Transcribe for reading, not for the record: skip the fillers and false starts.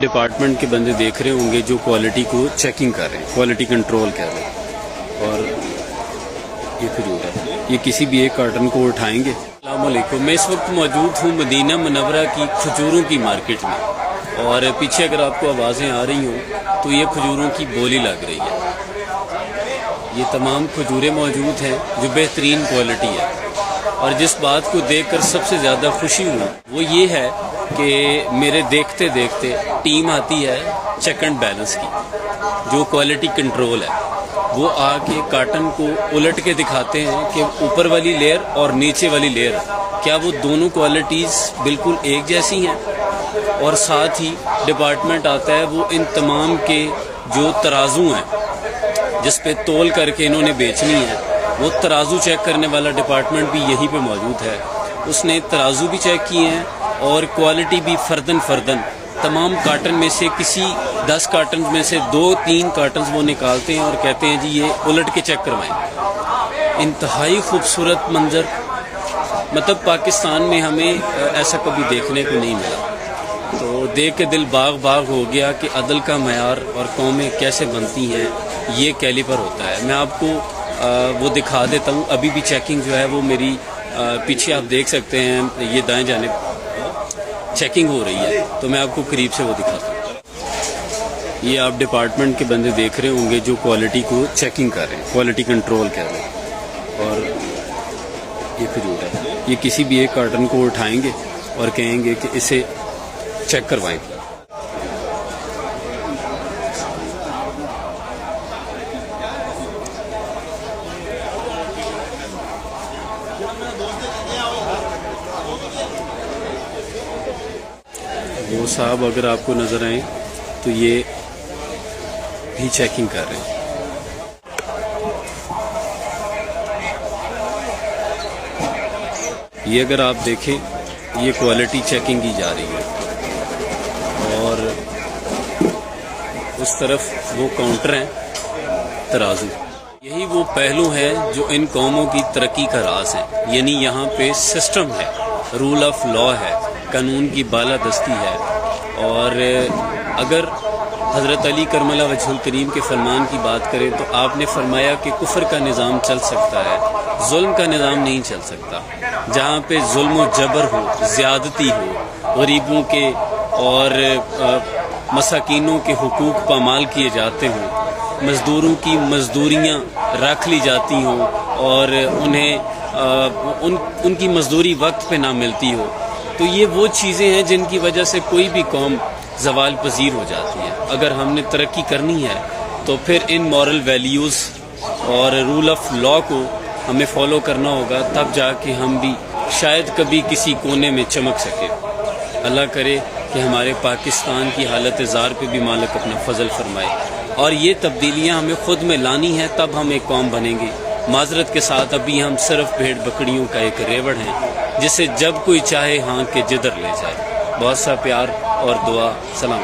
Department के बंदे देख रहे होंगे जो क्वालिटी को चेकिंग कर रहे हैं, क्वालिटी कंट्रोल कर रहे हैं। और ये खजूर है, ये किसी भी एक कार्टन को उठाएंगे। अस्सलाम वालेकुम, मैं इस वक्त मौजूद हूँ मदीना मुनव्वरा की खजूरों की मार्केट में, और पीछे अगर आपको आवाज़ें आ रही हों तो ये खजूरों की बोली लग रही है। ये तमाम खजूरें मौजूद हैं जो बेहतरीन क्वालिटी है, और जिस बात को देखकर सबसे ज़्यादा खुशी हुई वो ये है कि मेरे देखते देखते टीम आती है चेक एंड बैलेंस की, जो क्वालिटी कंट्रोल है। वो आके कार्टन को उलट के दिखाते हैं कि ऊपर वाली लेयर और नीचे वाली लेयर क्या वो दोनों क्वालिटीज़ बिल्कुल एक जैसी हैं। और साथ ही डिपार्टमेंट आता है, वो इन तमाम के जो तराजू हैं जिस पे तोल करके इन्होंने बेचनी है, वो तराजू चेक करने वाला डिपार्टमेंट भी यहीं पे मौजूद है। उसने तराजू भी चेक किए हैं और क्वालिटी भी फर्दन तमाम कार्टन में से किसी 10 कार्टन में से 2-3 कार्टन वो निकालते हैं और कहते हैं जी ये उलट के चेक करवाएं। इंतहाई खूबसूरत मंजर, मतलब पाकिस्तान में हमें ऐसा कभी देखने को नहीं मिला। तो देख के दिल बाग बाग हो गया कि अदल का मयार और कौमें कैसे बनती हैं, ये कैलिपर होता है। मैं आपको वो दिखा देता हूँ। अभी भी चेकिंग जो है वो मेरी पीछे आप देख सकते हैं, ये दाएं जानिब चेकिंग हो रही है, तो मैं आपको करीब से वो दिखाता हूँ। ये आप डिपार्टमेंट के बंदे देख रहे होंगे जो क्वालिटी को चेकिंग कर रहे हैं, क्वालिटी कंट्रोल कर रहे हैं। और ये खजूर है, ये किसी भी एक कार्टन को उठाएंगे और कहेंगे कि इसे चेक करवाएं। वो साहब अगर आपको नज़र आए तो ये भी चेकिंग कर रहे हैं। ये अगर आप देखें, ये क्वालिटी चेकिंग की जा रही है, और उस तरफ वो काउंटर हैं तराजू। यही वो पहलू है जो इन कौमों की तरक्की का राज है। यानी यहाँ पे सिस्टम है, रूल ऑफ लॉ है, कानून की बालादस्ती है। और अगर हज़रत अली करमल्ला वजहुल करीम के फरमान की बात करें तो आपने फरमाया कि कुफ्र का निज़ाम चल सकता है, जुल्म का निज़ाम नहीं चल सकता। जहाँ पे जुल्म व जबर हो, ज़्यादती हो, गरीबों के और मसाकीनों के हुकूक पामाल किए जाते हों, मज़दूरों की मज़दूरियाँ रख ली जाती हों और उन्हें उनकी मज़दूरी वक्त पे ना मिलती हो, तो ये वो चीज़ें हैं जिनकी वजह से कोई भी कौम ज़वाल पजीर हो जाती है। अगर हमने तरक्की करनी है तो फिर इन मॉरल वैल्यूज़ और रूल ऑफ लॉ को हमें फॉलो करना होगा, तब जाके हम भी शायद कभी किसी कोने में चमक सके। अल्लाह करे कि हमारे पाकिस्तान की हालत ज़ार पे भी मालिक अपना फजल फरमाए, और ये तब्दीलियाँ हमें ख़ुद में लानी है, तब हम एक कौम बनेंगे। माजरत के साथ अभी हम सिर्फ भेड़ बकरियों का एक रेवड़ हैं, जिसे जब कोई चाहे हाँ के जिधर ले जाए। बहुत सा प्यार और दुआ। सलाम।